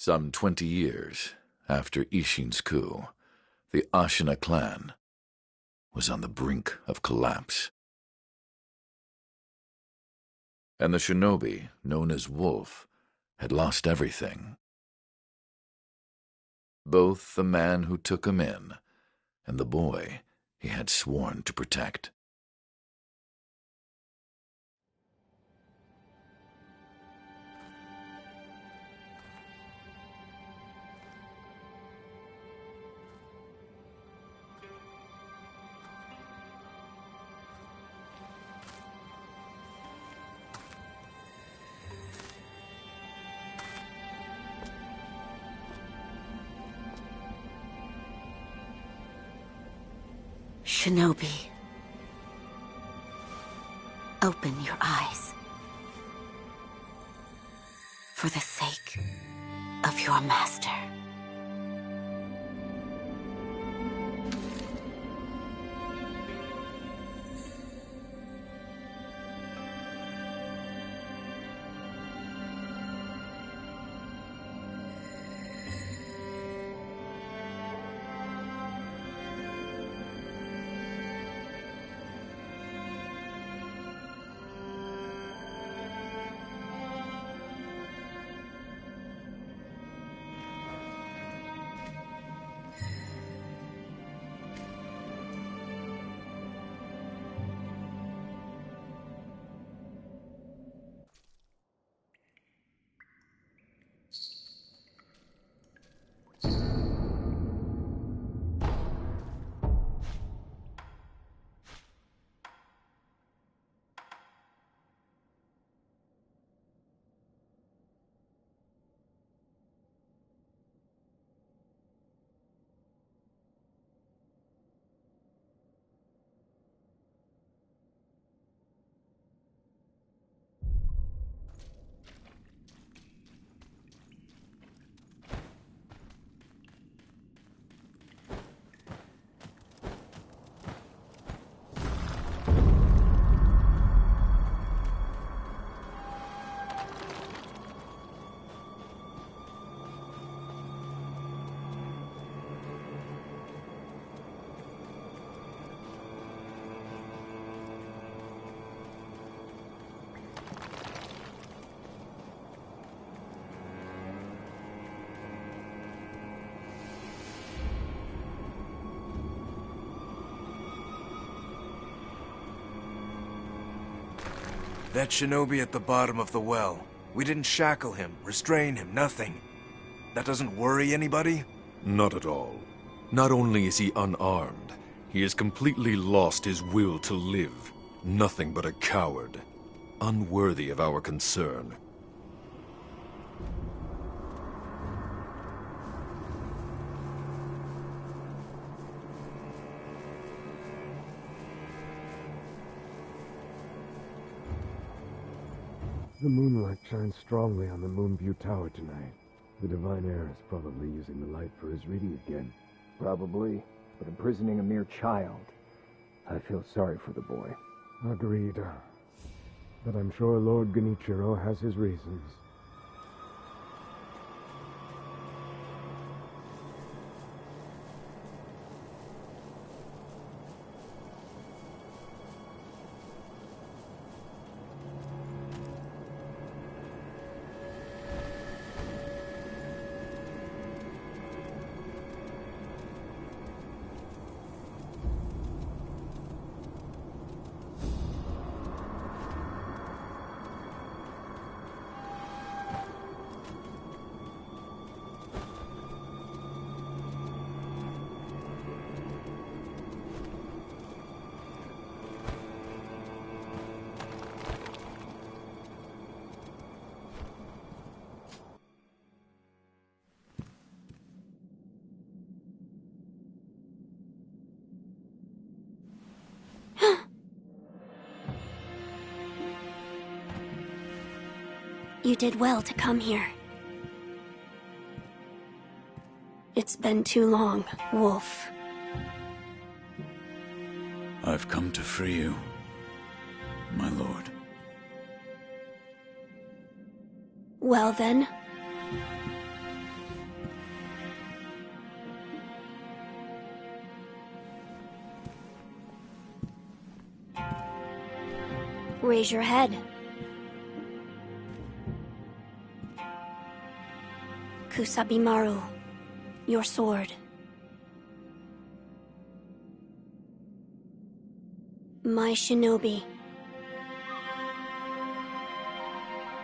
Some 20 years after Ishin's coup, the Ashina clan was on the brink of collapse. And the shinobi, known as Wolf, had lost everything. Both the man who took him in and the boy he had sworn to protect. Shinobi, open your eyes. For the sake of your master. That shinobi at the bottom of the well. We didn't shackle him, restrain him, nothing. That doesn't worry anybody? Not at all. Not only is he unarmed, he has completely lost his will to live. Nothing but a coward. Unworthy of our concern. The moonlight shines strongly on the Moonview Tower tonight. The Divine Heir is probably using the light for his reading again. Probably, but imprisoning a mere child. I feel sorry for the boy. Agreed. But I'm sure Lord Genichiro has his reasons. You did well to come here. It's been too long, Wolf. I've come to free you, my lord. Well then, Raise your head. Kusabimaru, your sword. My shinobi.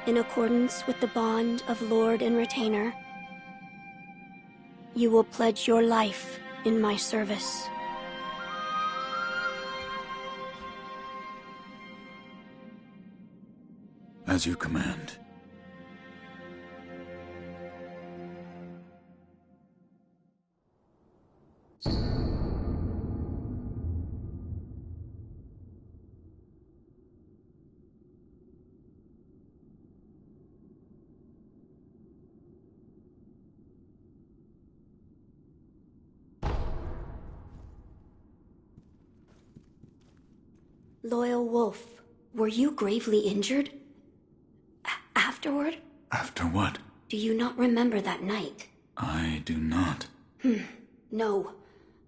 In accordance with the bond of Lord and Retainer, you will pledge your life in my service. As you command. Loyal Wolf, were you gravely injured? Afterward? After what? Do you not remember that night? I do not. No.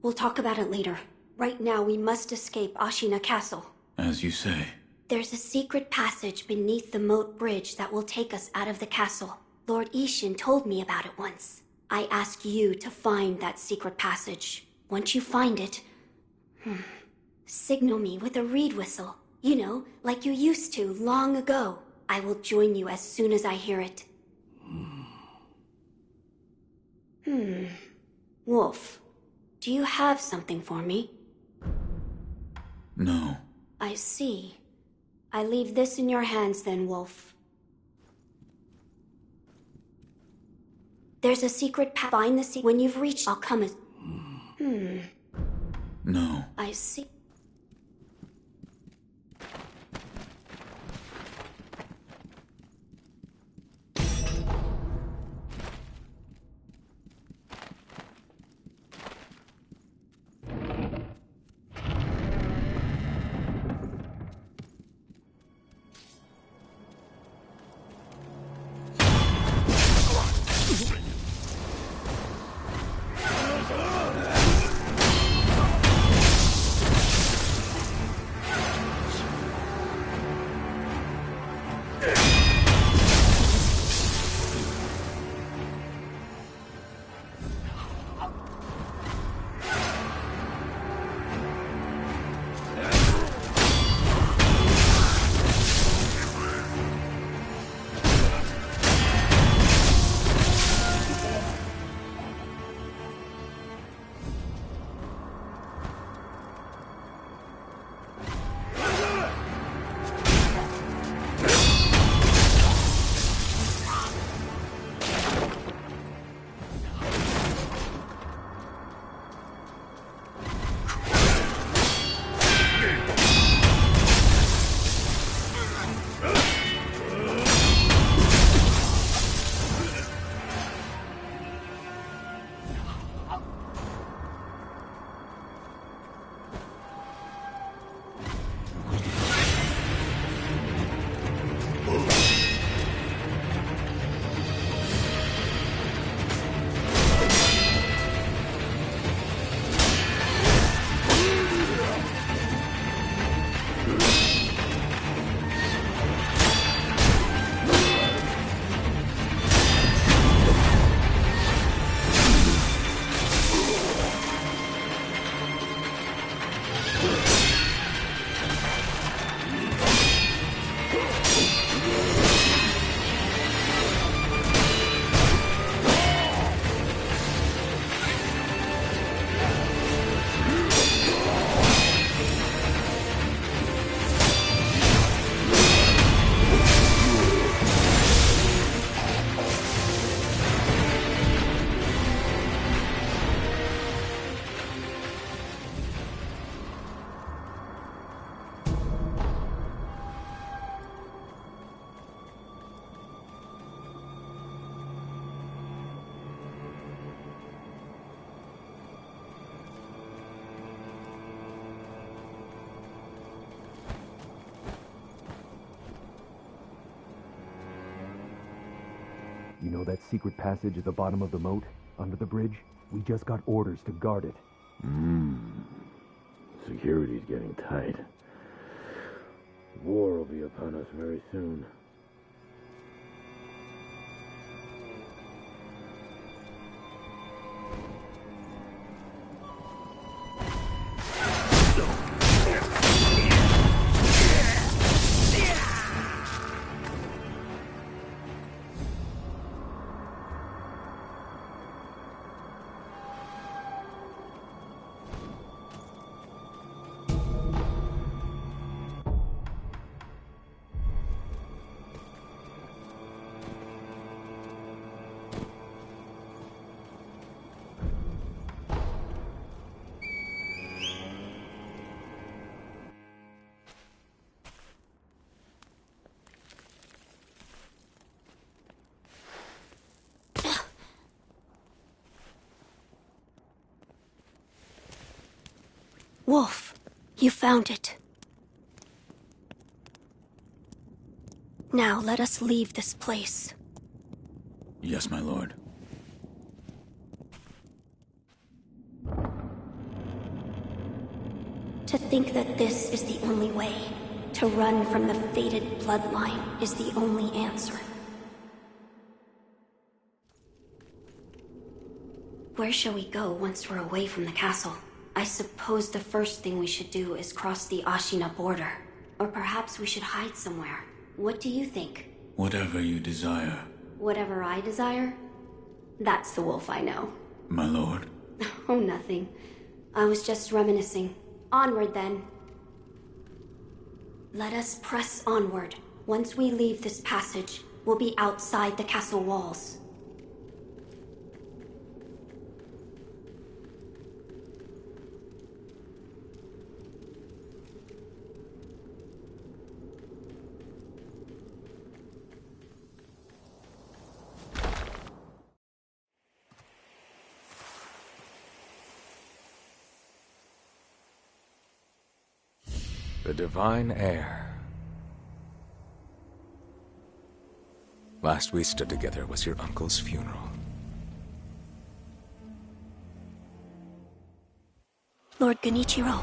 We'll talk about it later. Right now, we must escape Ashina Castle. As you say. There's a secret passage beneath the moat bridge that will take us out of the castle. Lord Ishin told me about it once. I ask you to find that secret passage. Once you find it, signal me with a reed whistle. You know, like you used to long ago. I will join you as soon as I hear it. Wolf, do you have something for me? No. I see. I leave this in your hands then, Wolf. There's a secret path. Find the when you've reached, I'll come as... No. I see. You know that secret passage at the bottom of the moat, under the bridge? We just got orders to guard it. Security's getting tight. War will be upon us very soon. Wolf, you found it. Now let us leave this place. Yes, my lord. To think that this is the only way, to run from the fated bloodline, is the only answer. Where shall we go once we're away from the castle? I suppose the first thing we should do is cross the Ashina border. Or perhaps we should hide somewhere. What do you think? Whatever you desire, Whatever I desire? That's the wolf I know. my lord. Oh, nothing. I was just reminiscing. Onward, then. Let us press onward. Once we leave this passage, we'll be outside the castle walls. The divine heir. Last we stood together was your uncle's funeral. Lord Genichiro.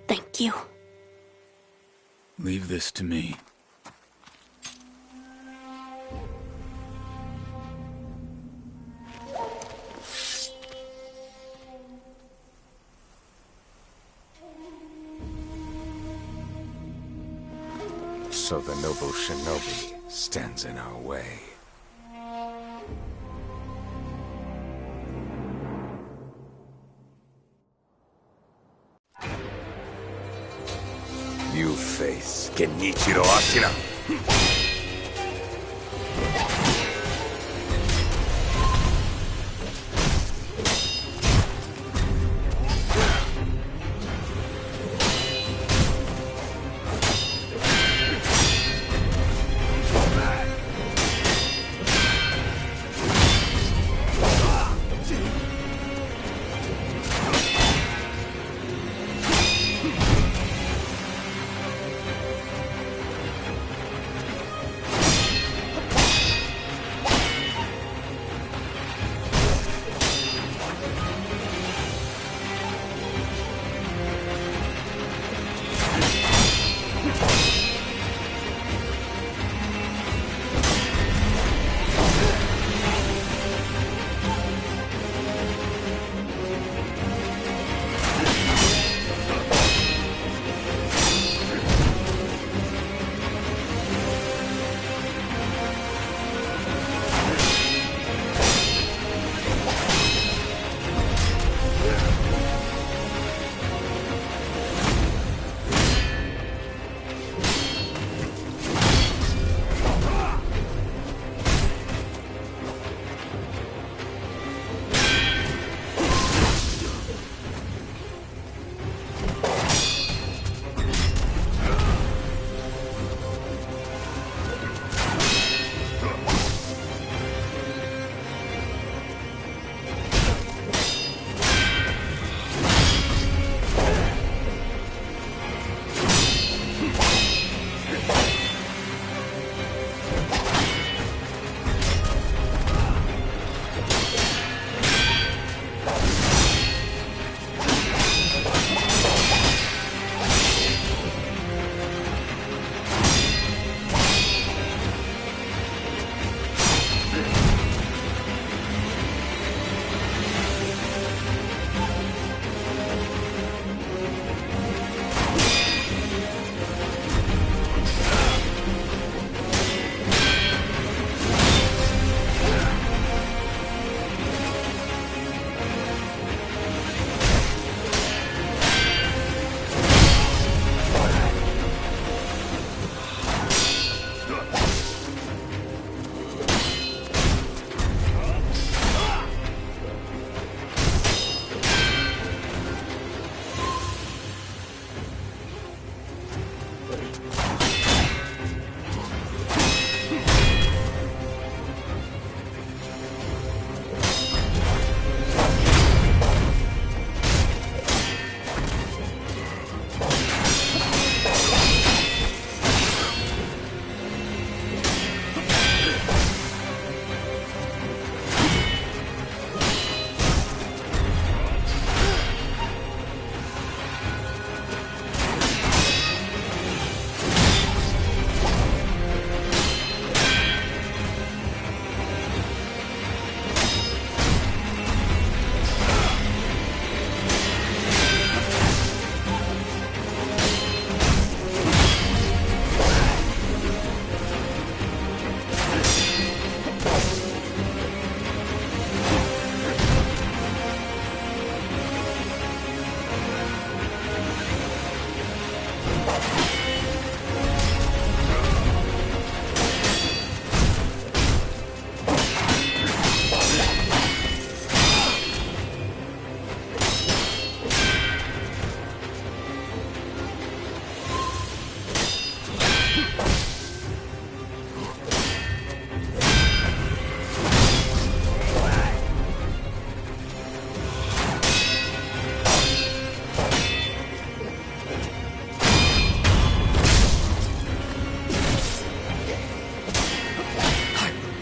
Thank you. Leave this to me. So the noble shinobi stands in our way. You face Genichiro Ashina.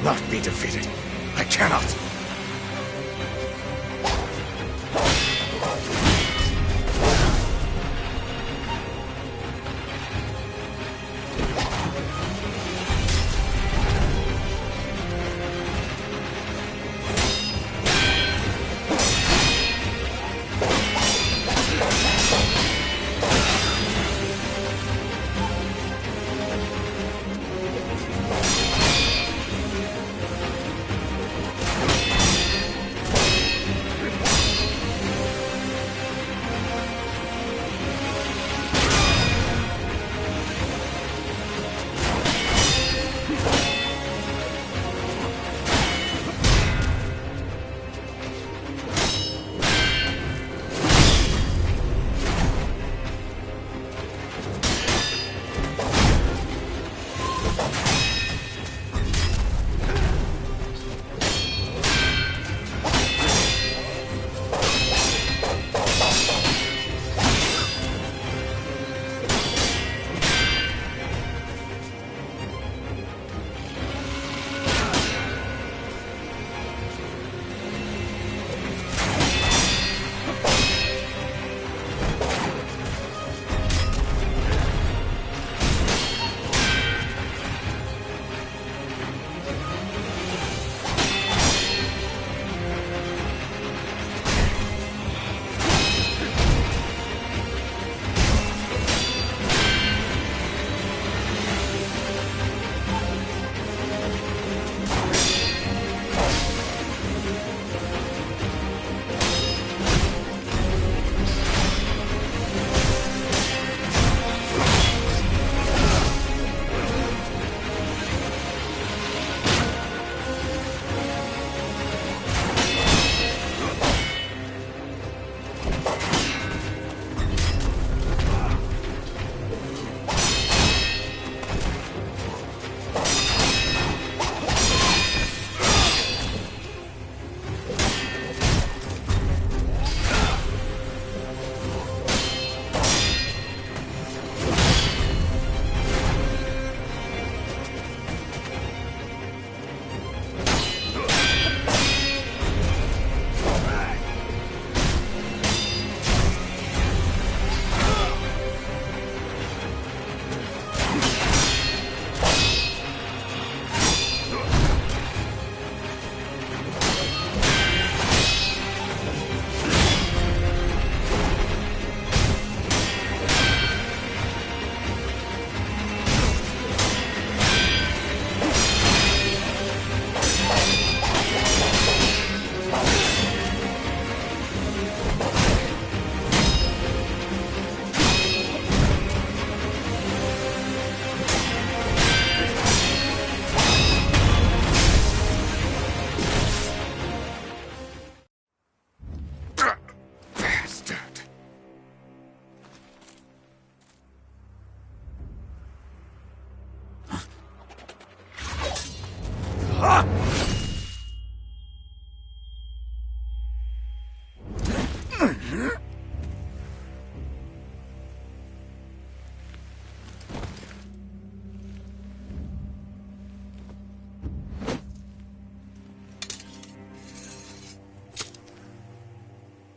not be defeated. I cannot.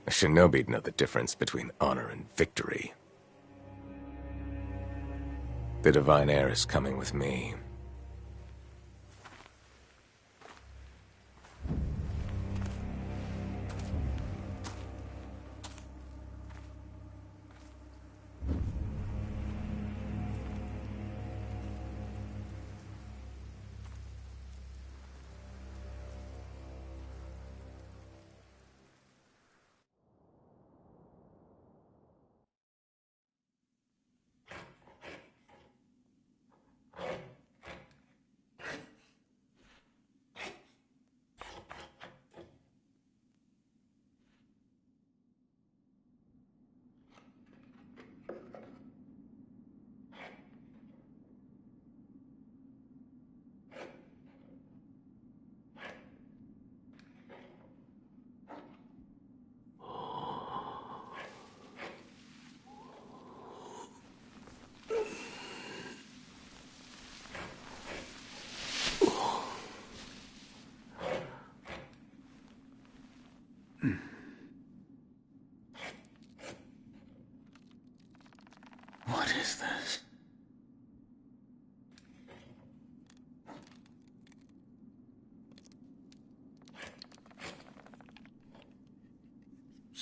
A shinobi'd know the difference between honor and victory. The divine heir is coming with me.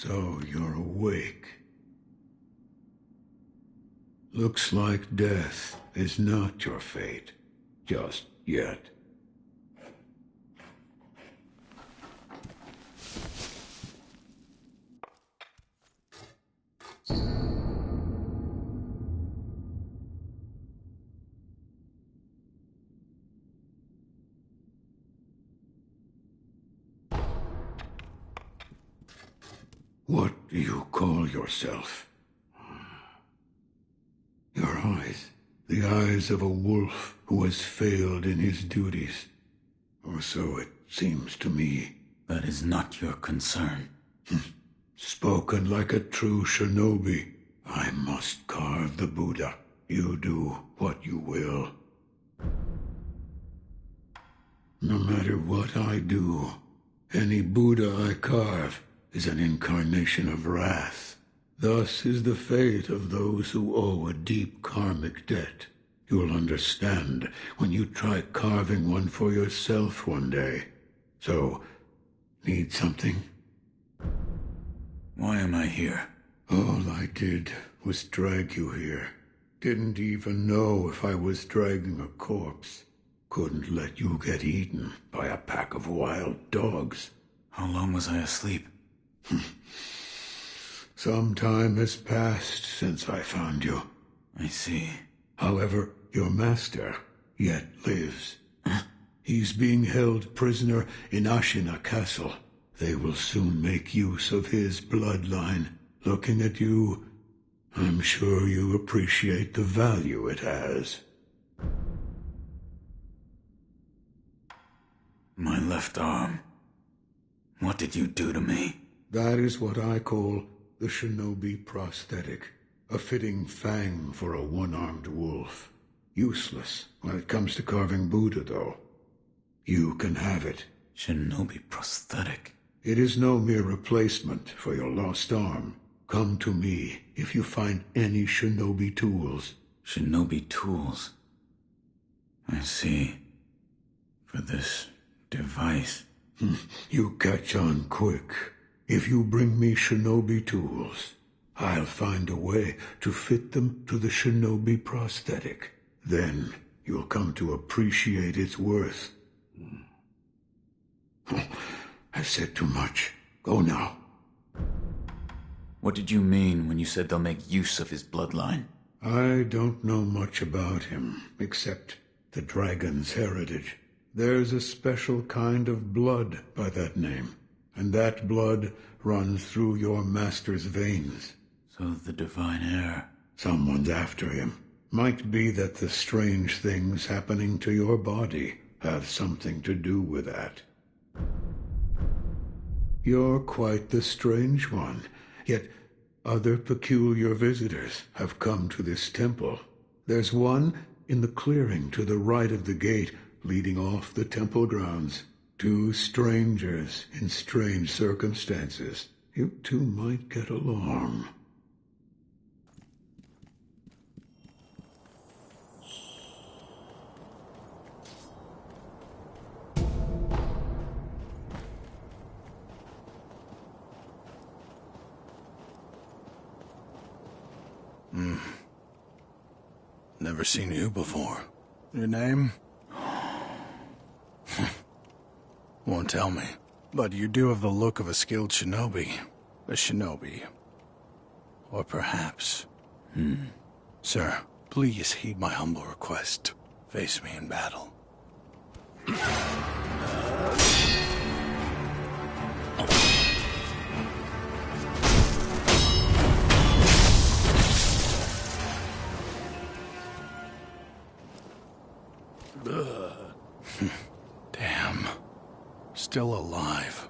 So you're awake. Looks like death is not your fate. Just yet. What do you call yourself? Your eyes. The eyes of a wolf who has failed in his duties. Or so it seems to me. That is not your concern. Spoken like a true shinobi. I must carve the Buddha. You do what you will. No matter what I do, any Buddha I carve is an incarnation of wrath. Thus is the fate of those who owe a deep karmic debt. You'll understand when you try carving one for yourself one day. So, need something? Why am I here? All I did was drag you here. Didn't even know if I was dragging a corpse. Couldn't let you get eaten by a pack of wild dogs. How long was I asleep? Some time has passed since I found you. I see. However, your master yet lives. He's being held prisoner in Ashina Castle. They will soon make use of his bloodline. Looking at you, I'm sure you appreciate the value it has. My left arm. What did you do to me? That is what I call the shinobi prosthetic. A fitting fang for a one-armed wolf. Useless when it comes to carving Buddha, though. You can have it. Shinobi prosthetic? It is no mere replacement for your lost arm. Come to me if you find any shinobi tools. Shinobi tools? I see. For this device. You catch on quick. If you bring me shinobi tools, I'll find a way to fit them to the shinobi prosthetic. Then you'll come to appreciate its worth. I've said too much. Go now. What did you mean when you said they'll make use of his bloodline? I don't know much about him, except the dragon's heritage. There's a special kind of blood by that name, and that blood runs through your master's veins. So the divine heir... Someone's after him. Might be that the strange things happening to your body have something to do with that. You're quite the strange one, yet other peculiar visitors have come to this temple. There's one in the clearing to the right of the gate leading off the temple grounds. Two strangers in strange circumstances. You two might get along. Never seen you before. Your name? Won't tell me. But you do have the look of a skilled shinobi. A shinobi. Or perhaps... Sir, please heed my humble request. Face me in battle. Damn. Still alive.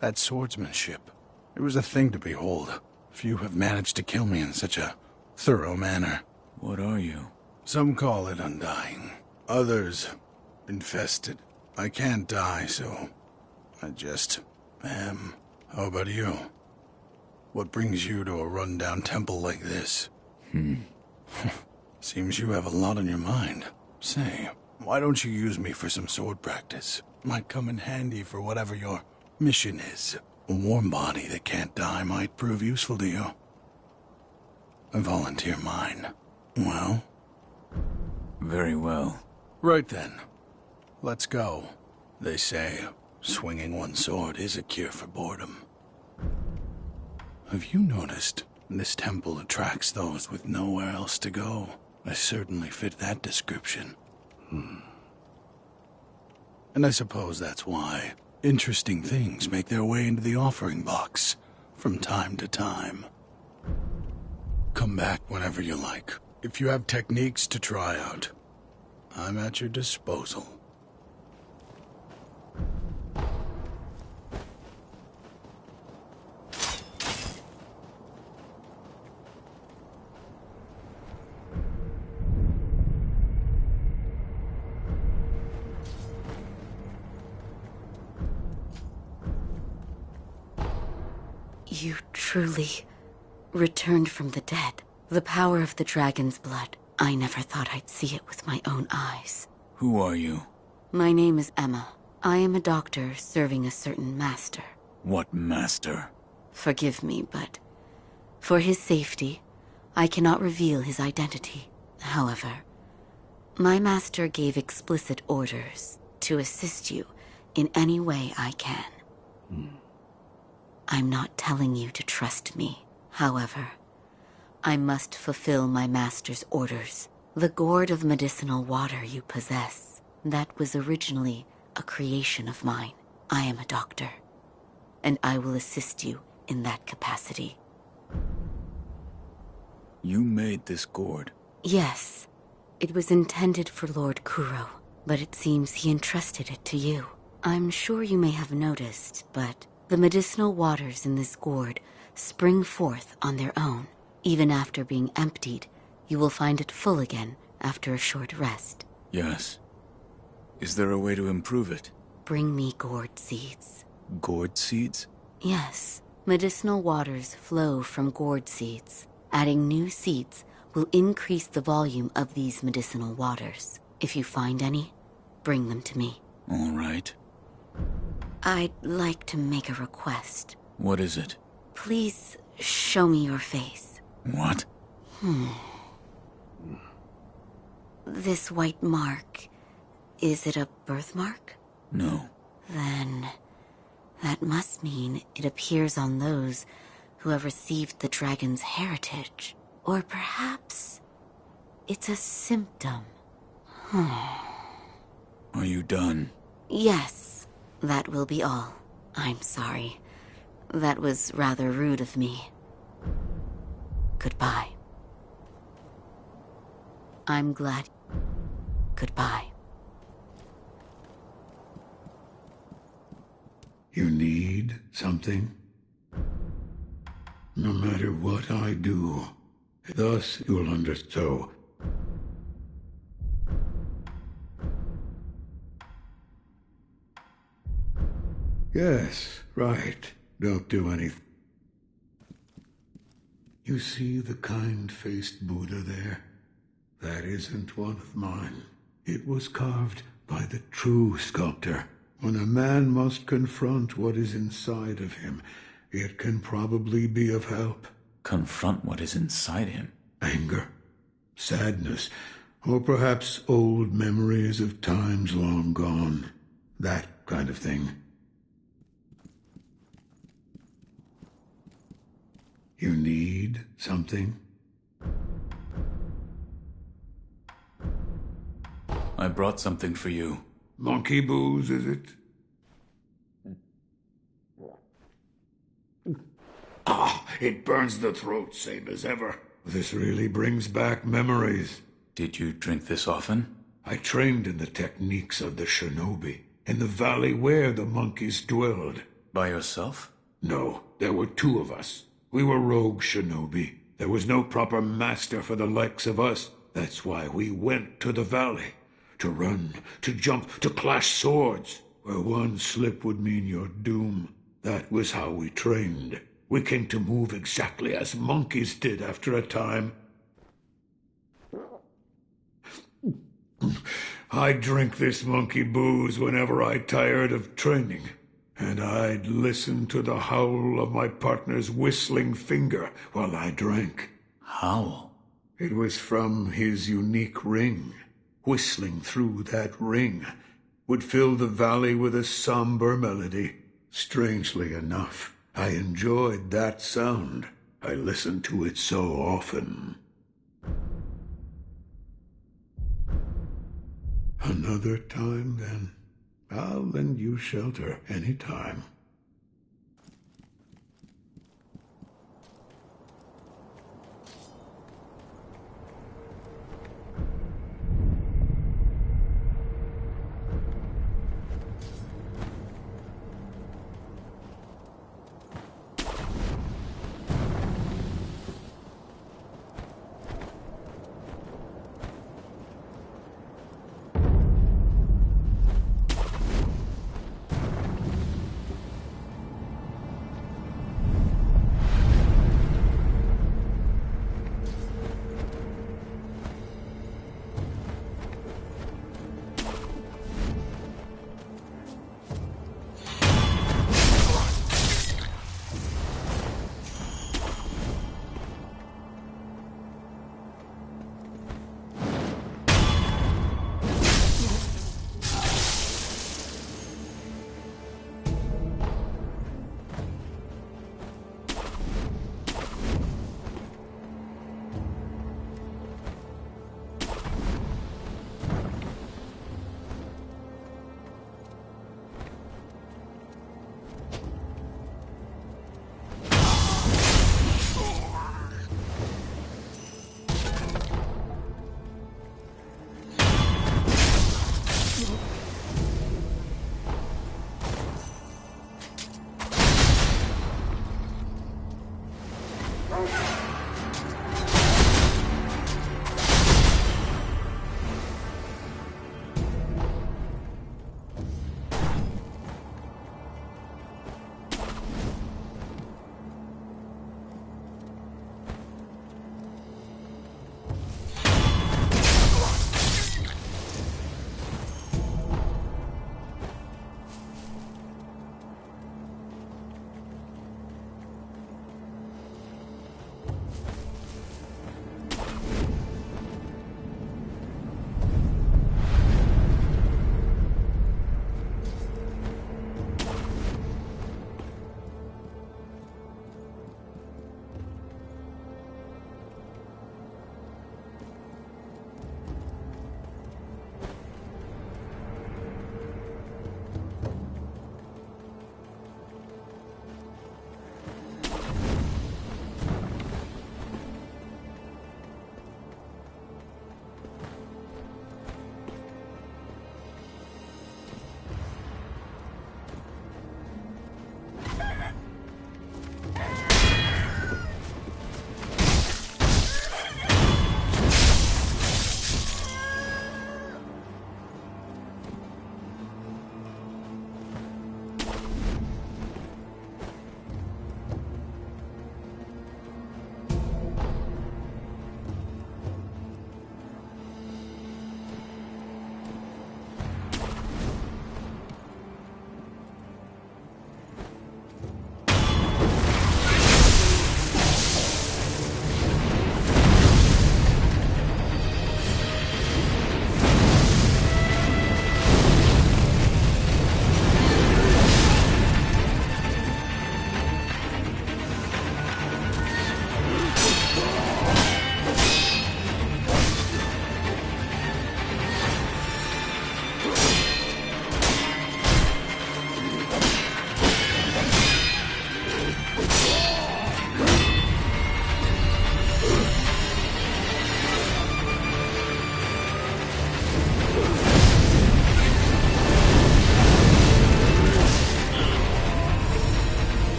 That swordsmanship. It was a thing to behold. Few have managed to kill me in such a thorough manner. What are you? Some call it undying. Others, infested. I can't die, so I just am. How about you? What brings you to a rundown temple like this? Seems you have a lot on your mind. Say, why don't you use me for some sword practice? Might come in handy for whatever your mission is. A warm body that can't die might prove useful to you. I volunteer mine. Well? Very well. Right then. Let's go. They say swinging one sword is a cure for boredom. Have you noticed this temple attracts those with nowhere else to go? I certainly fit that description. And I suppose that's why interesting things make their way into the offering box from time to time. Come back whenever you like. If you have techniques to try out, I'm at your disposal. You truly returned from the dead. The power of the dragon's blood. I never thought I'd see it with my own eyes. Who are you? My name is Emma. I am a doctor serving a certain master. What master? Forgive me, but for his safety, I cannot reveal his identity. However, my master gave explicit orders to assist you in any way I can. I'm not telling you to trust me. However, I must fulfill my master's orders. The gourd of medicinal water you possess, that was originally a creation of mine. I am a doctor, and I will assist you in that capacity. You made this gourd? Yes. It was intended for Lord Kuro, but it seems he entrusted it to you. I'm sure you may have noticed, but the medicinal waters in this gourd spring forth on their own. Even after being emptied, you will find it full again after a short rest. Yes. Is there a way to improve it? Bring me gourd seeds. Gourd seeds? Yes. Medicinal waters flow from gourd seeds. Adding new seeds will increase the volume of these medicinal waters. If you find any, bring them to me. All right. I'd like to make a request. What is it? Please show me your face. What? This white mark, is it a birthmark? No. Then that must mean it appears on those who have received the dragon's heritage. Or perhaps it's a symptom. Are you done? Yes, that will be all. I'm sorry. That was rather rude of me. Goodbye. I'm glad. Goodbye. You need something? No matter what I do, thus you'll understand. Yes, right. Don't do anything. You see the kind-faced Buddha there? That isn't one of mine. It was carved by the true sculptor. When a man must confront what is inside of him, it can probably be of help. Confront what is inside him? Anger, sadness, or perhaps old memories of times long gone. That kind of thing. You need something? I brought something for you. Monkey booze, is it? Ah, it burns the throat, same as ever. This really brings back memories. Did you drink this often? I trained in the techniques of the shinobi, in the valley where the monkeys dwelled. By yourself? No, there were two of us. We were rogue shinobi. There was no proper master for the likes of us. That's why we went to the valley. To run, to jump, to clash swords. Where one slip would mean your doom. That was how we trained. We came to move exactly as monkeys did after a time. I'd drink this monkey booze whenever I tired of training, and I'd listen to the howl of my partner's whistling finger while I drank. Howl? It was from his unique ring. Whistling through that ring would fill the valley with a somber melody. Strangely enough, I enjoyed that sound. I listened to it so often. Another time, then. I'll lend you shelter any time.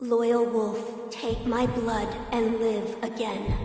Loyal wolf, take my blood and live again.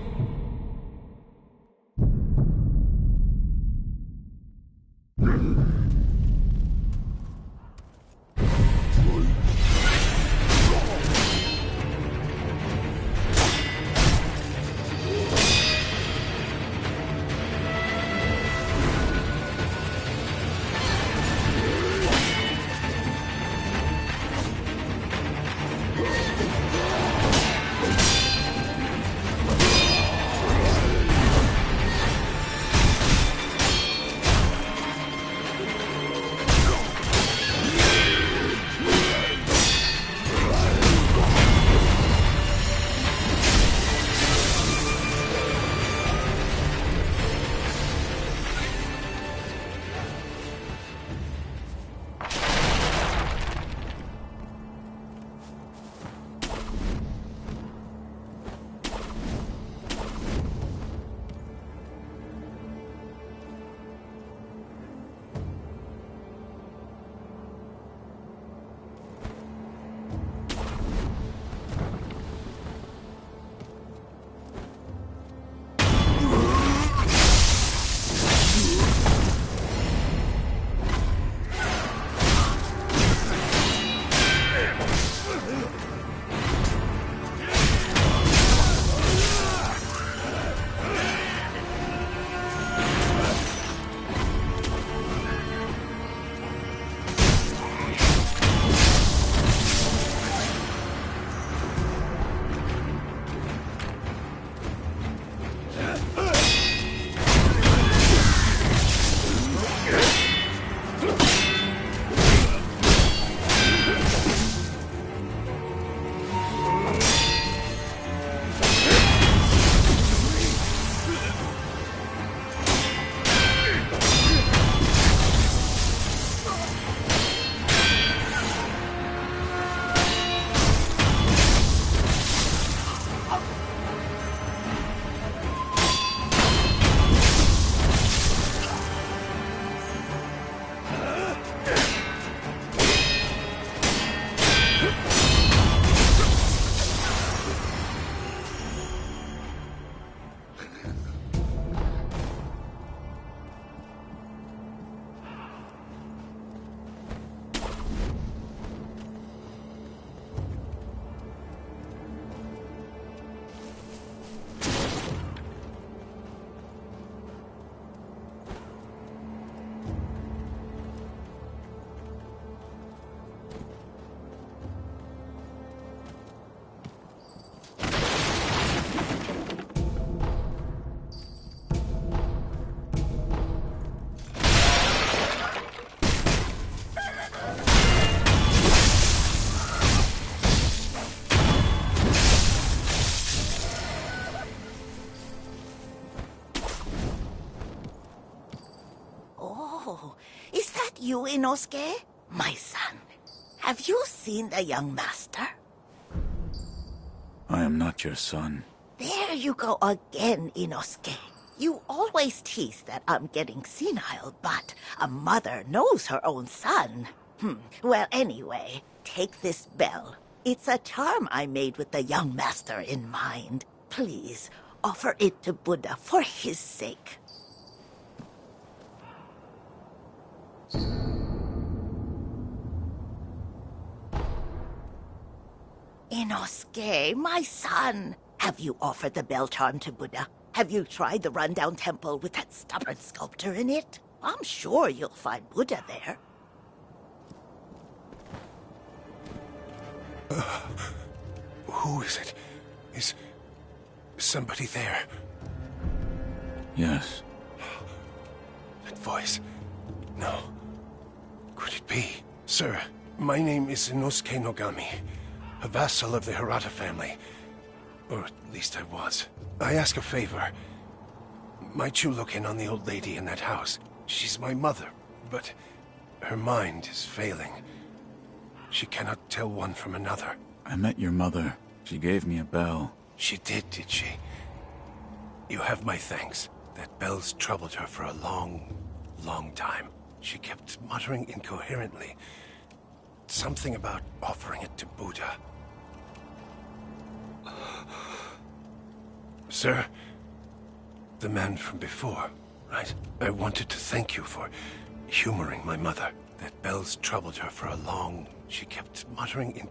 Is that you, Inosuke? My son, have you seen the young master? I am not your son. There you go again, Inosuke. You always tease that I'm getting senile, but a mother knows her own son. Well, anyway, take this bell. It's a charm I made with the young master in mind. Please, offer it to Buddha for his sake. Inosuke, my son, have you offered the bell charm to Buddha? Have you tried the rundown temple with that stubborn sculptor in it? I'm sure you'll find Buddha there. Who is it? Is somebody there? Yes. That voice. No. Could it be? Sir, my name is Inosuke Nogami, a vassal of the Hirata family. Or at least I was. I ask a favor. Might you look in on the old lady in that house? She's my mother, but her mind is failing. She cannot tell one from another. I met your mother. She gave me a bell. She did she? You have my thanks. That bell's troubled her for a long, long time. She kept muttering incoherently. Something about offering it to Buddha. Sir, the man from before, right? I wanted to thank you for humoring my mother. That bell's troubled her for a long... She kept muttering in...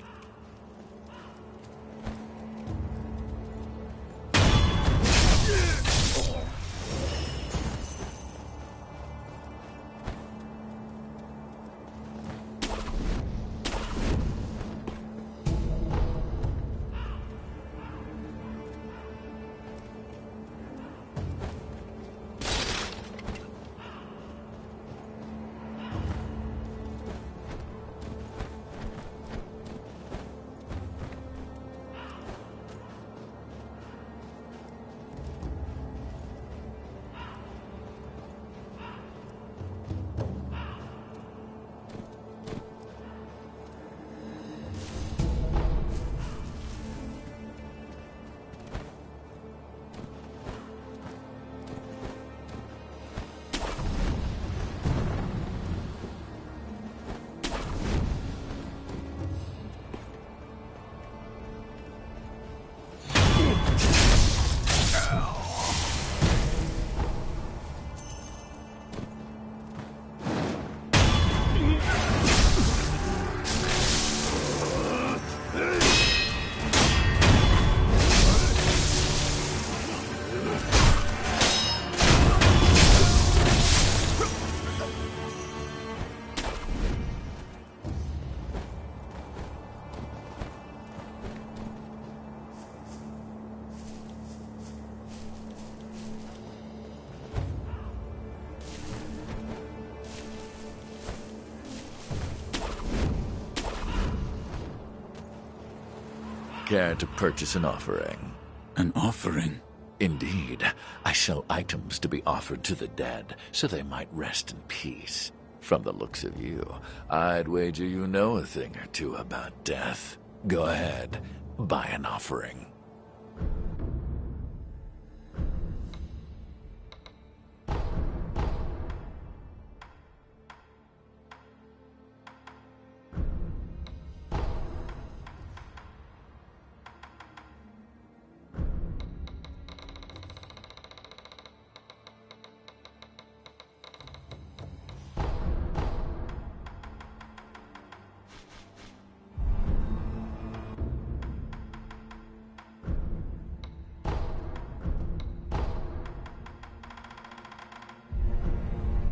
Care to purchase an offering? An offering? Indeed. I sell items to be offered to the dead, so they might rest in peace. From the looks of you, I'd wager you know a thing or two about death. Go ahead, buy an offering.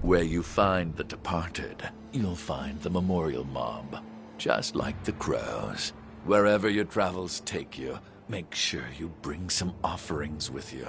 Where you find the departed, you'll find the memorial mob. Just like the crows. Wherever your travels take you, make sure you bring some offerings with you.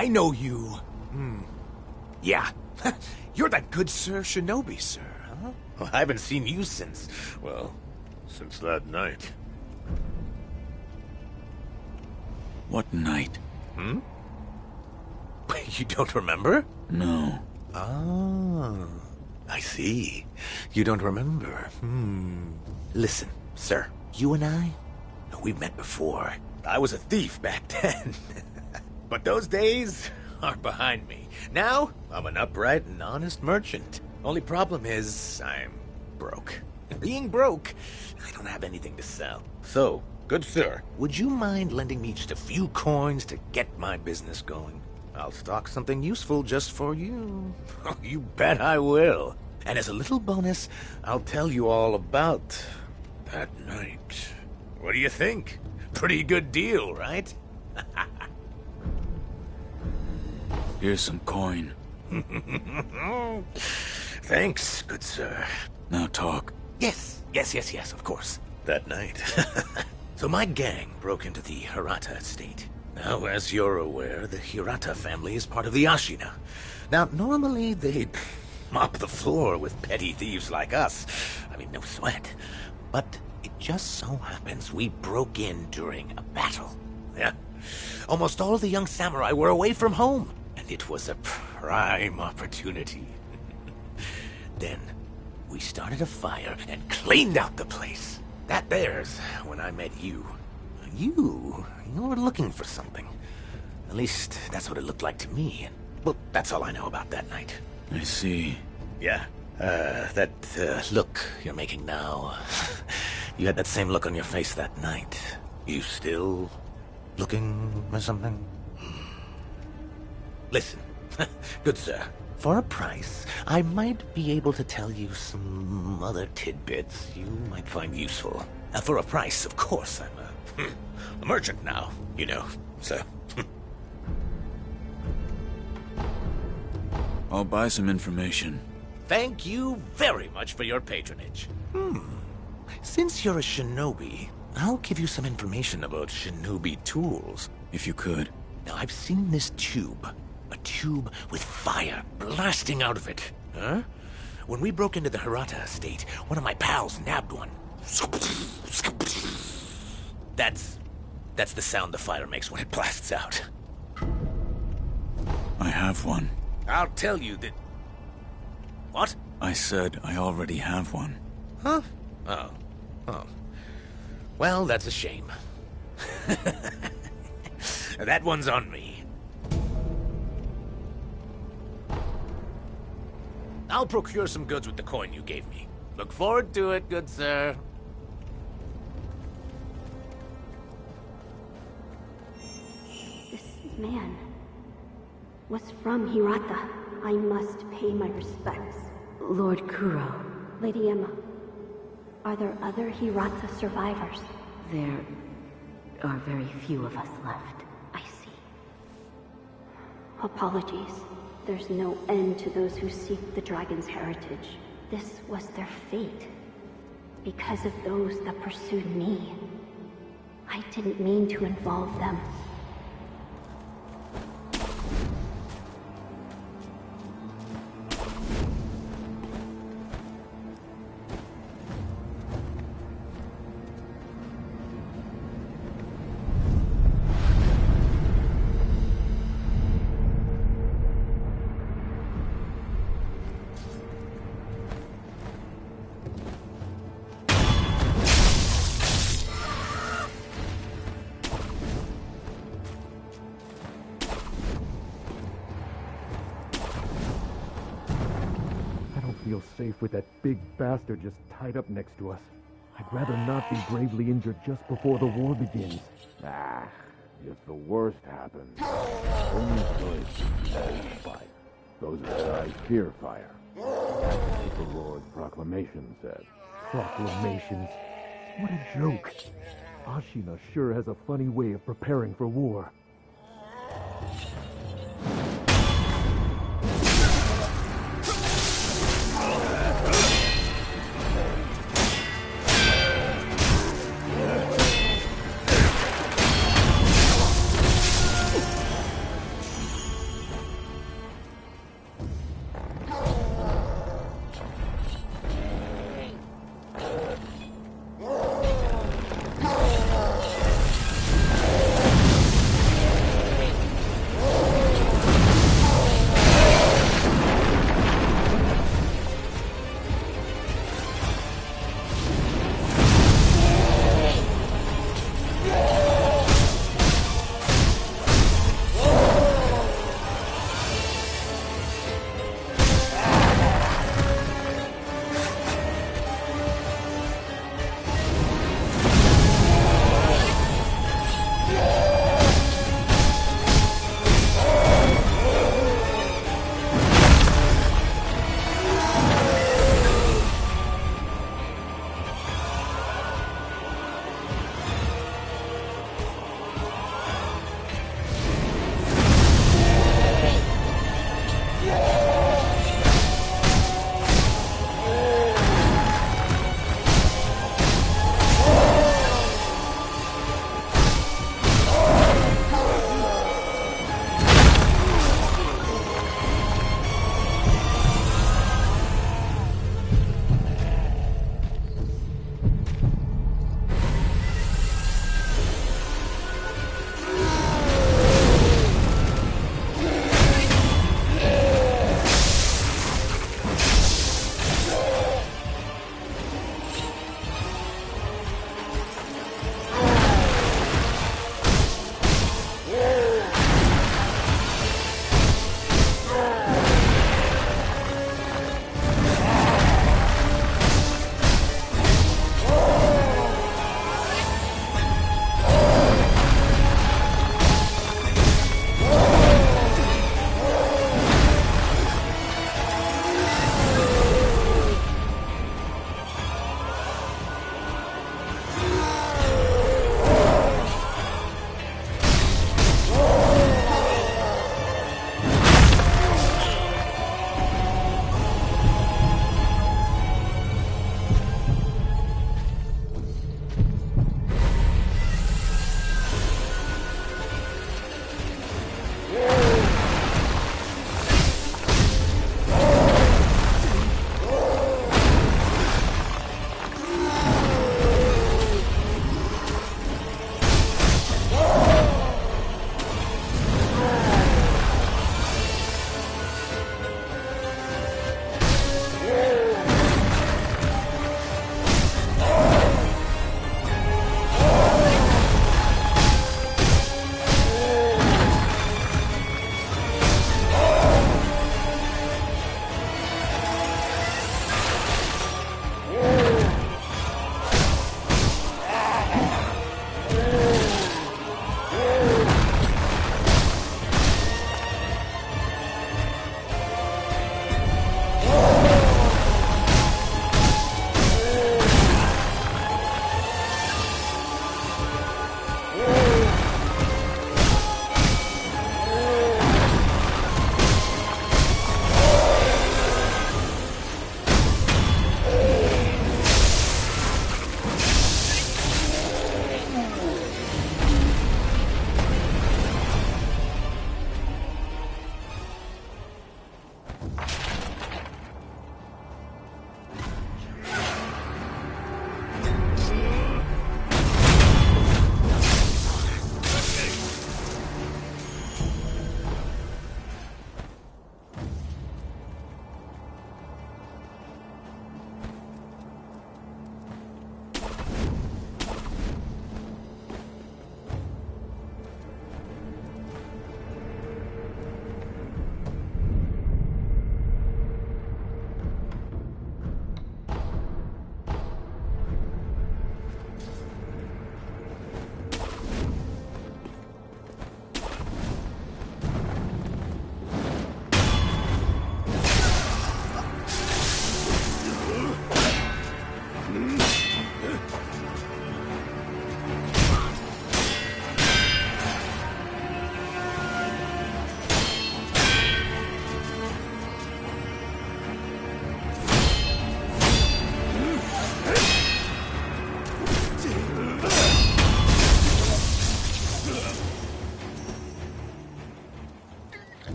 I know you. Yeah. You're that good Sir Shinobi, sir, huh? Well, I haven't seen you since, well, since that night. What night? You don't remember? No. Ah, I see. You don't remember. Listen, sir, you and I, we've met before. I was a thief back then. But those days are behind me. Now, I'm an upright and honest merchant. Only problem is, I'm broke. And being broke, I don't have anything to sell. So, good sir, would you mind lending me just a few coins to get my business going? I'll stock something useful just for you. Oh, you bet I will. And as a little bonus, I'll tell you all about that night. What do you think? Pretty good deal, right? Here's some coin. Thanks, good sir. Now talk. Yes, of course. That night. So my gang broke into the Hirata estate. Now, as you're aware, the Hirata family is part of the Ashina. Now, normally they'd mop the floor with petty thieves like us. I mean, no sweat. But it just so happens we broke in during a battle. Yeah. Almost all the young samurai were away from home, and it was a prime opportunity. Then, we started a fire and cleaned out the place. That there's when I met you. You were looking for something. At least, that's what it looked like to me. And, well, that's all I know about that night. I see. Yeah. That look you're making now. You had that same look on your face that night. You still looking for something? Listen, good sir. For a price, I might be able to tell you some other tidbits you might find useful. For a price, of course. I'm a merchant now, you know, so... I'll buy some information. Thank you very much for your patronage. Since you're a shinobi, I'll give you some information about shinobi tools. If you could. Now, I've seen this tube. A tube with fire blasting out of it. Huh? When we broke into the Hirata estate, one of my pals nabbed one. That's the sound the fire makes when it blasts out. I have one. I'll tell you that... What? I said I already have one. Huh? Oh. Well, that's a shame. That one's on me. I'll procure some goods with the coin you gave me. Look forward to it, good sir. This man was from Hirata. I must pay my respects. Lord Kuro. Lady Emma, are there other Hirata survivors? There are very few of us left. I see. Apologies. There's no end to those who seek the dragon's heritage. This was their fate. Because of those that pursued me. I didn't mean to involve them. Feel safe with that big bastard just tied up next to us. I'd rather not be gravely injured just before the war begins. If the worst happens, only choice is fire. Those are I fear fire. That's what the Lord's proclamation said. Proclamations? What a joke. Ashina sure has a funny way of preparing for war.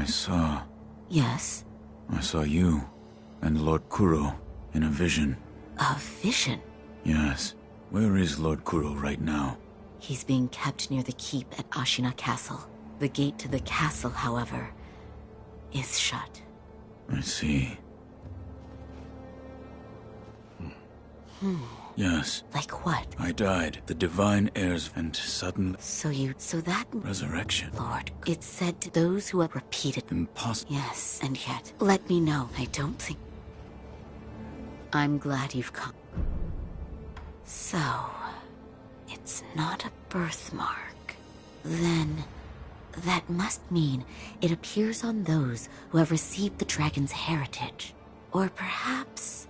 I saw... Yes? I saw you and Lord Kuro in a vision. A vision? Yes. Where is Lord Kuro right now? He's being kept near the keep at Ashina Castle. The gate to the castle, however, is shut. I see. Yes. Like what? I died. The divine heirs and sudden... So that... Resurrection. Lord, it's said to those who have repeated... Impossible. Yes, and yet, let me know. I don't think... I'm glad you've come. So... it's not a birthmark. Then... that must mean it appears on those who have received the dragon's heritage. Or perhaps...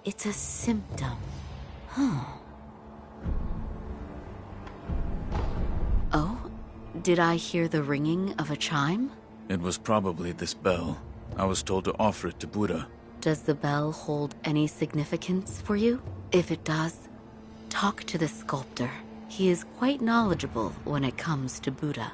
it's a symptom. Huh. Oh? Did I hear the ringing of a chime? It was probably this bell. I was told to offer it to Buddha. Does the bell hold any significance for you? If it does, talk to the sculptor. He is quite knowledgeable when it comes to Buddha.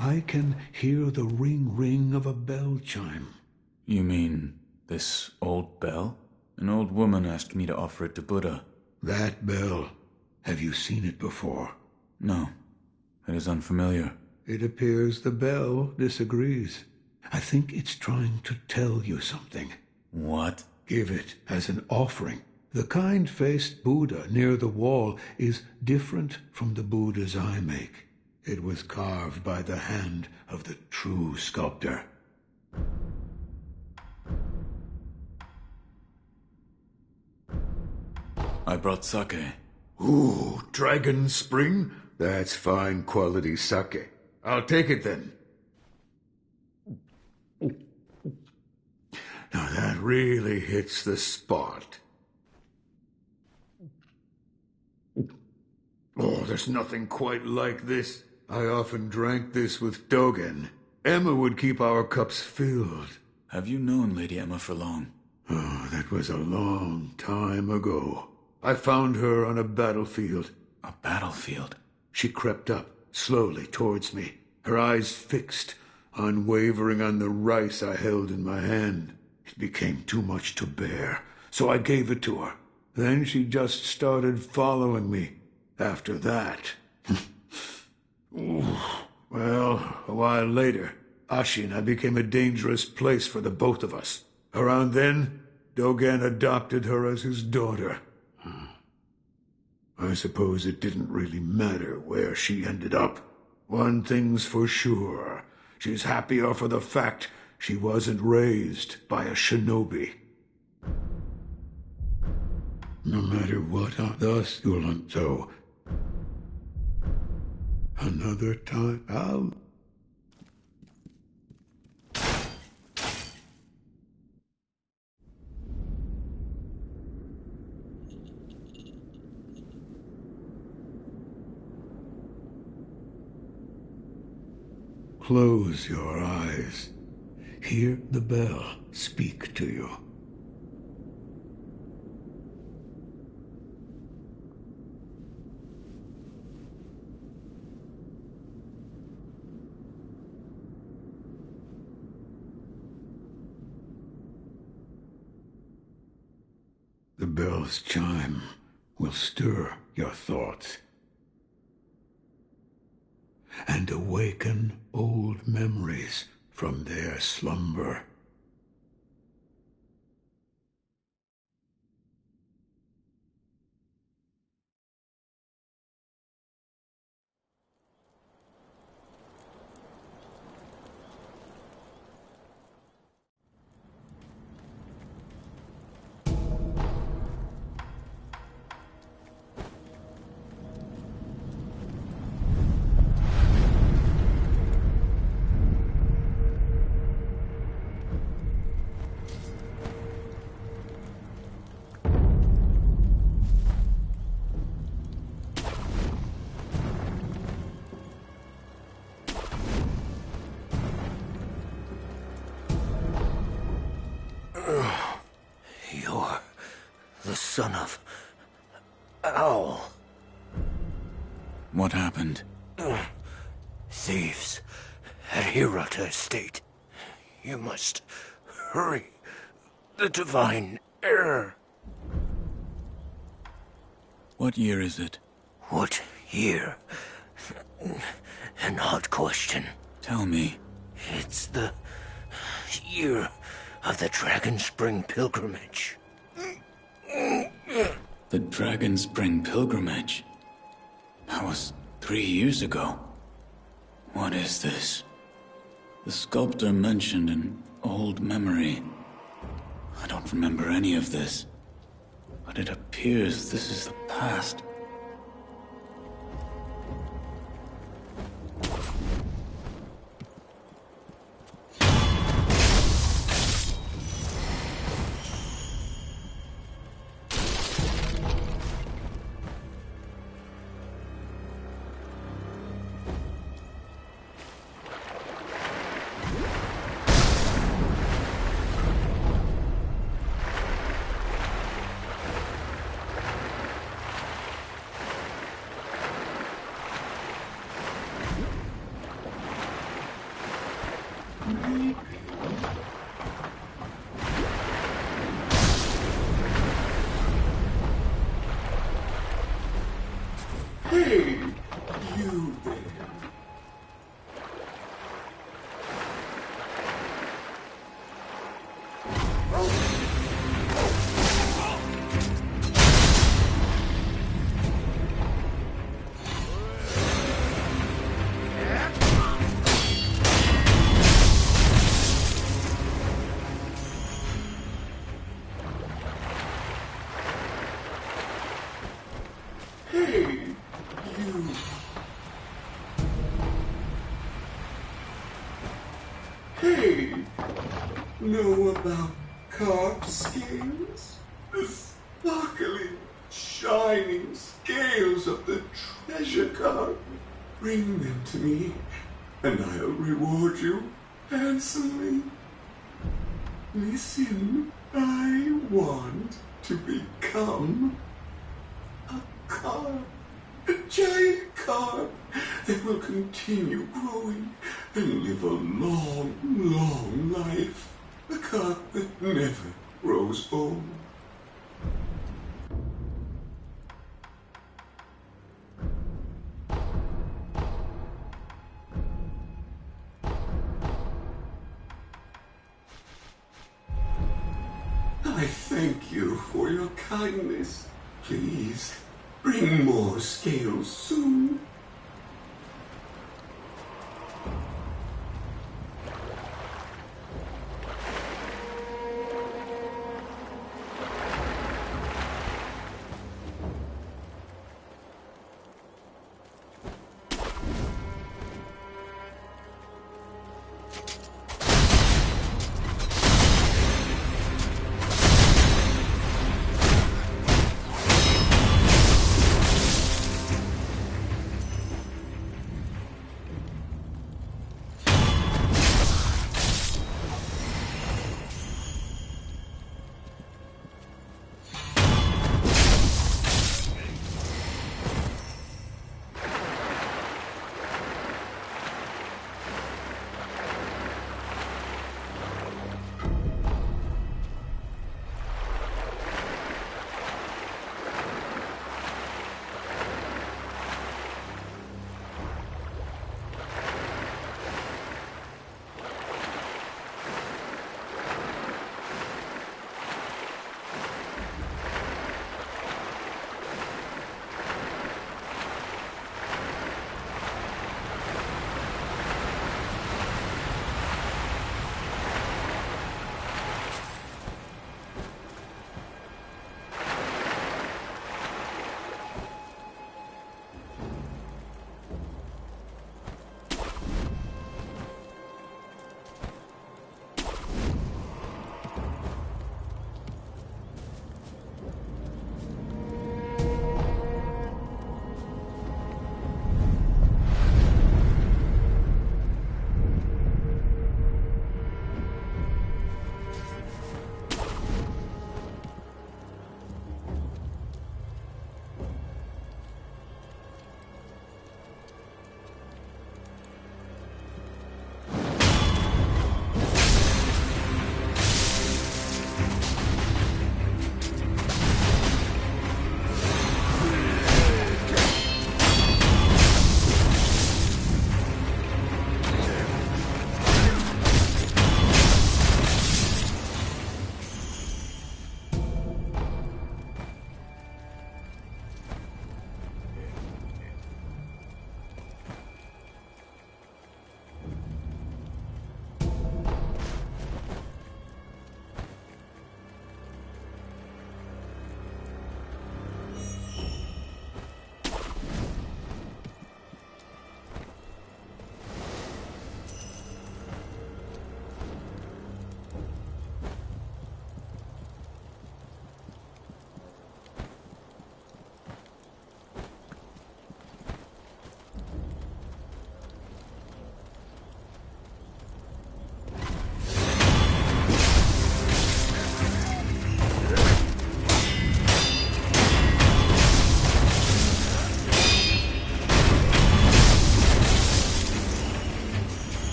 I can hear the ring of a bell chime. You mean this old bell? An old woman asked me to offer it to Buddha. That bell. Have you seen it before? No. It is unfamiliar. It appears the bell disagrees. I think it's trying to tell you something. What? Give it as an offering. The kind-faced Buddha near the wall is different from the Buddhas I make. It was carved by the hand of the true sculptor. I brought sake. Ooh, Dragon Spring? That's fine quality sake. I'll take it then. Now that really hits the spot. Oh, there's nothing quite like this. I often drank this with Dogen. Emma would keep our cups filled. Have you known Lady Emma for long? Oh, that was a long time ago. I found her on a battlefield. A battlefield? She crept up, slowly towards me, her eyes fixed, unwavering on the rice I held in my hand. It became too much to bear, so I gave it to her. Then she just started following me. After that... Well, a while later, Ashina became a dangerous place for the both of us. Around then, Dogen adopted her as his daughter. I suppose it didn't really matter where she ended up. One thing's for sure. She's happier for the fact she wasn't raised by a shinobi. No matter what thus Ulanto. Another time, I'll... Close your eyes. Hear the bell speak to you. The bell's chime will stir your thoughts and awaken old memories from their slumber. You're the son of... Owl. What happened? Thieves at Hirata Estate. You must hurry. The divine heir. What year is it? What year? An odd question. Tell me. It's the year of the Dragon Spring pilgrimage. The Dragon Spring pilgrimage? That was 3 years ago. What is this? The sculptor mentioned an old memory. I don't remember any of this. But it appears this is the past. Hey, you there. Hey, know about carved scales? The sparkling, shining scales of the treasure carved. Bring them to me, and I'll reward you handsomely. Listen, I want to become a carp. A giant carp that will continue growing and live a long, long life. A carp that never grows old. I thank you for your kindness. Please, bring more scales soon.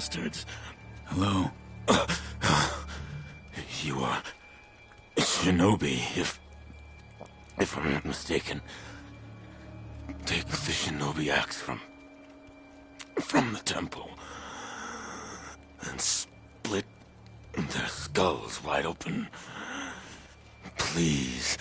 bastards. Hello? You are Shinobi, if I'm not mistaken. Take the Shinobi axe from the temple and split their skulls wide open. Please.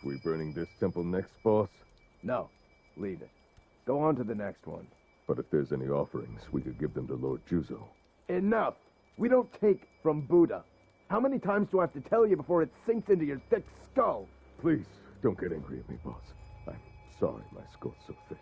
We burning this temple next, boss? No. Leave it. Go on to the next one. But if there's any offerings, we could give them to Lord Juzo. Enough! We don't take from Buddha. How many times do I have to tell you before it sinks into your thick skull? Please, don't get angry at me, boss. I'm sorry my skull's so thick.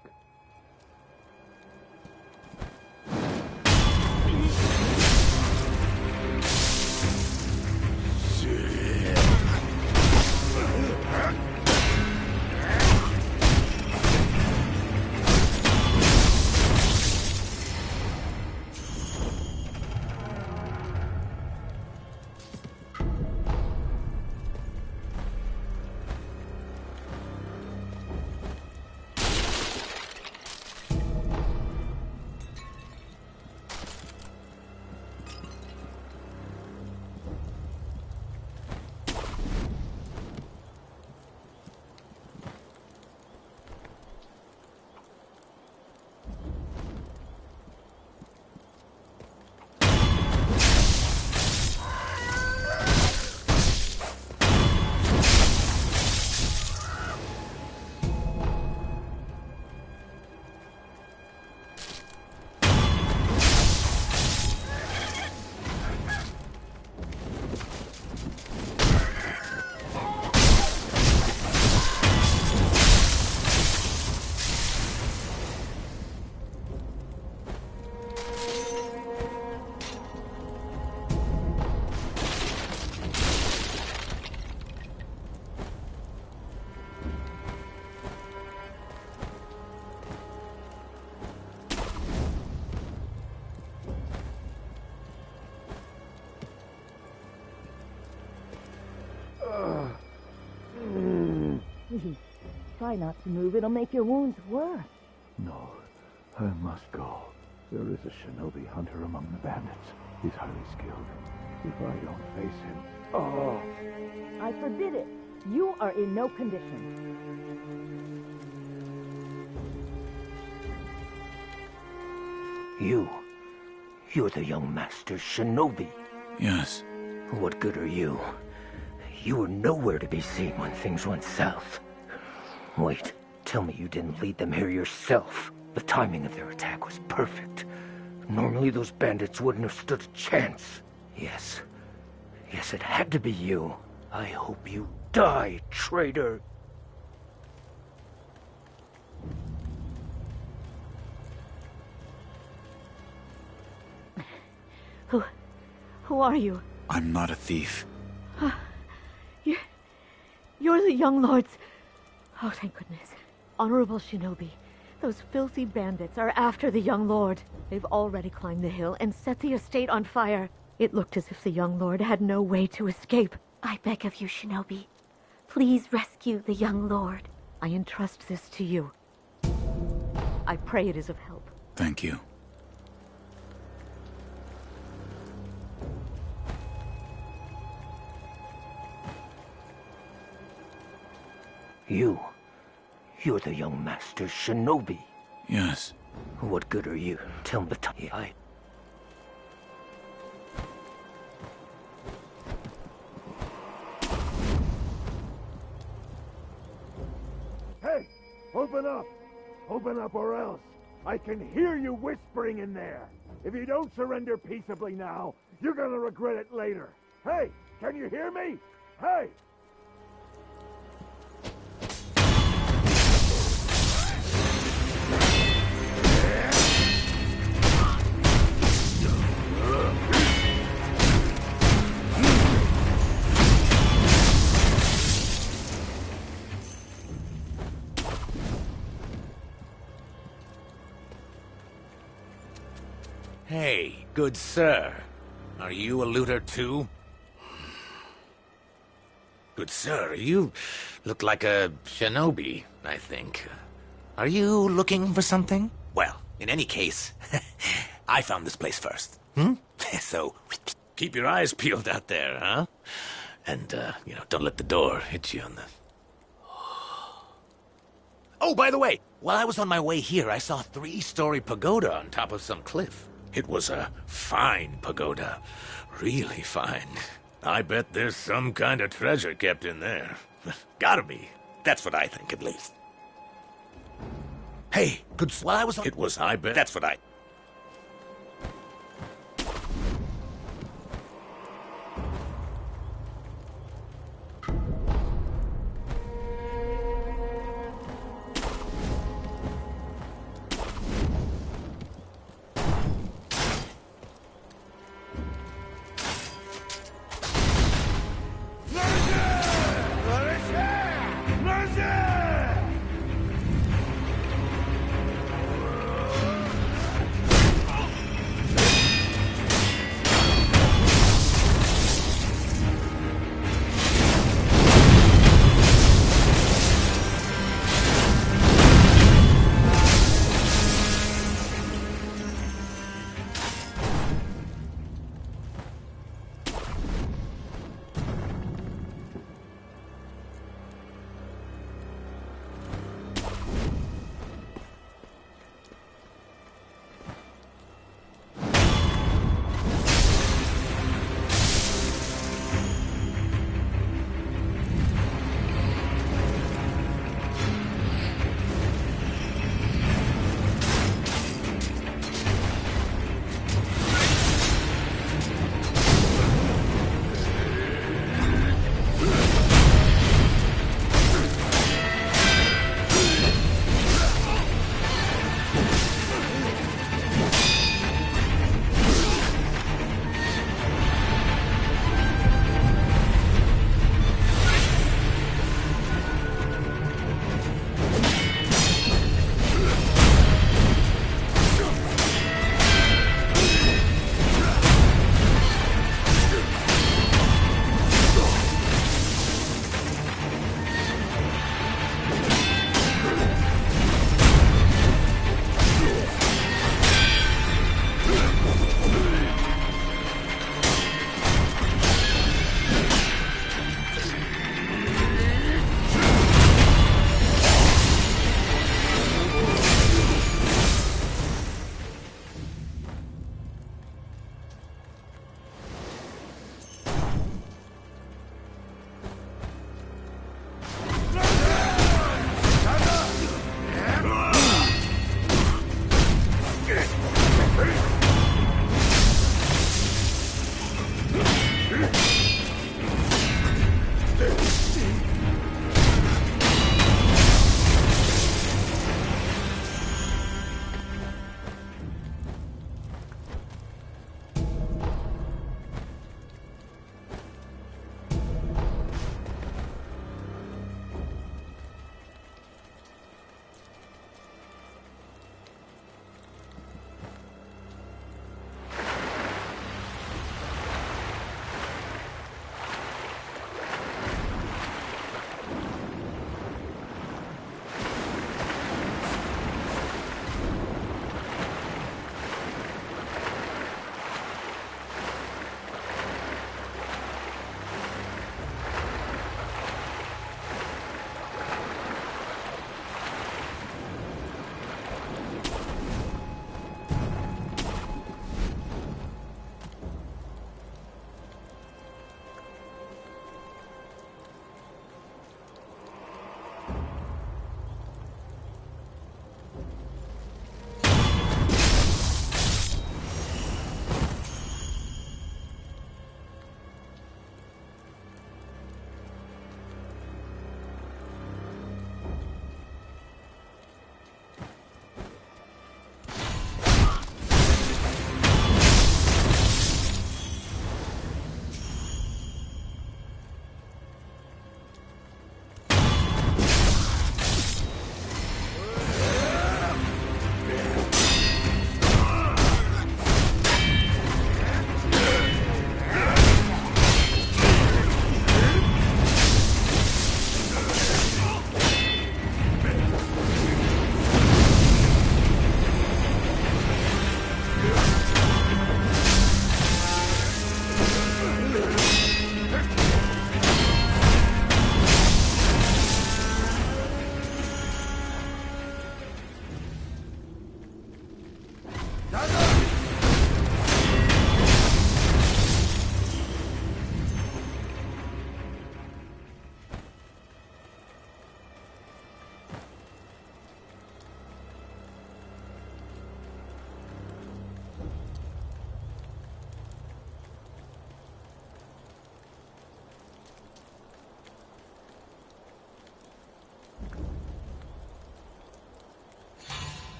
Please, try not to move. It'll make your wounds worse. No, I must go. There is a shinobi hunter among the bandits. He's highly skilled. If I don't face him... Oh! I forbid it. You are in no condition. You're the young master's shinobi. Yes. What good are you? You were nowhere to be seen when things went south. Wait, tell me you didn't lead them here yourself. The timing of their attack was perfect. Normally those bandits wouldn't have stood a chance. Yes, it had to be you. I hope you die, traitor. Who are you? I'm not a thief. You're the young lords. Oh, thank goodness. Honorable Shinobi, those filthy bandits are after the young lord. They've already climbed the hill and set the estate on fire. It looked as if the young lord had no way to escape. I beg of you, Shinobi. Please rescue the young lord. I entrust this to you. I pray it is of help. Thank you. You're the young master's shinobi. Yes. What good are you? Tell me Hey! Open up! Open up or else! I can hear you whispering in there! If you don't surrender peaceably now, you're gonna regret it later! Hey! Can you hear me? Hey! Hey, good sir. Are you a looter too? Good sir, you look like a shinobi, I think. Are you looking for something? Well, in any case, I found this place first. So, keep your eyes peeled out there, huh? And, don't let the door hit you on the... Oh, by the way, while I was on my way here, I saw a 3-story pagoda on top of some cliff. It was a fine pagoda. Really fine. I bet there's some kind of treasure kept in there. Gotta be. That's what I think, at least. Hey, good... While I was on... It was, I bet... That's what I...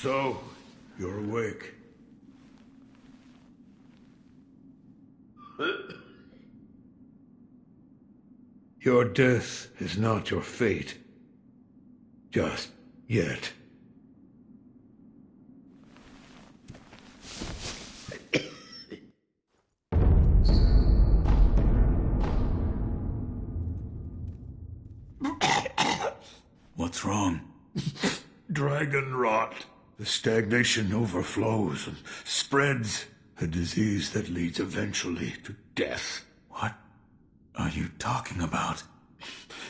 So, you're awake. Your death is not your fate. Just yet. What's wrong? Dragon rot. The stagnation overflows and spreads. A disease that leads eventually to death. What are you talking about?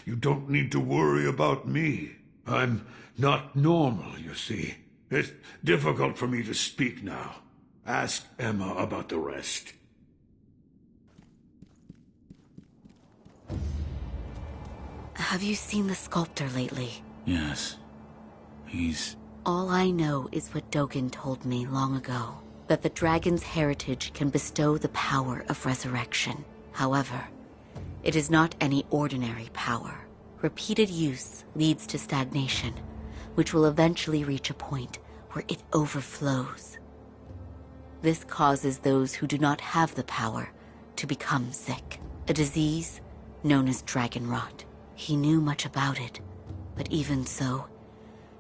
You don't need to worry about me. I'm not normal, you see. It's difficult for me to speak now. Ask Emma about the rest. Have you seen the sculptor lately? Yes. He's... All I know is what Dogen told me long ago. That the dragon's heritage can bestow the power of resurrection. However, it is not any ordinary power. Repeated use leads to stagnation, which will eventually reach a point where it overflows. This causes those who do not have the power to become sick, a disease known as dragon rot. He knew much about it, but even so,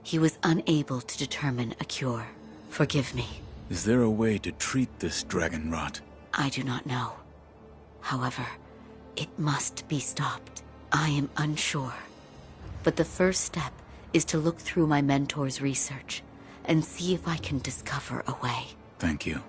he was unable to determine a cure. Forgive me. Is there a way to treat this dragon rot? I do not know. However, it must be stopped. I am unsure. But the first step is to look through my mentor's research and see if I can discover a way. Thank you.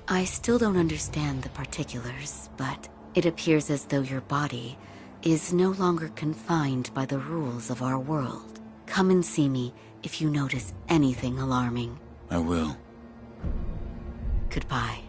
I still don't understand the particulars, but it appears as though your body is no longer confined by the rules of our world. Come and see me if you notice anything alarming. I will. Goodbye.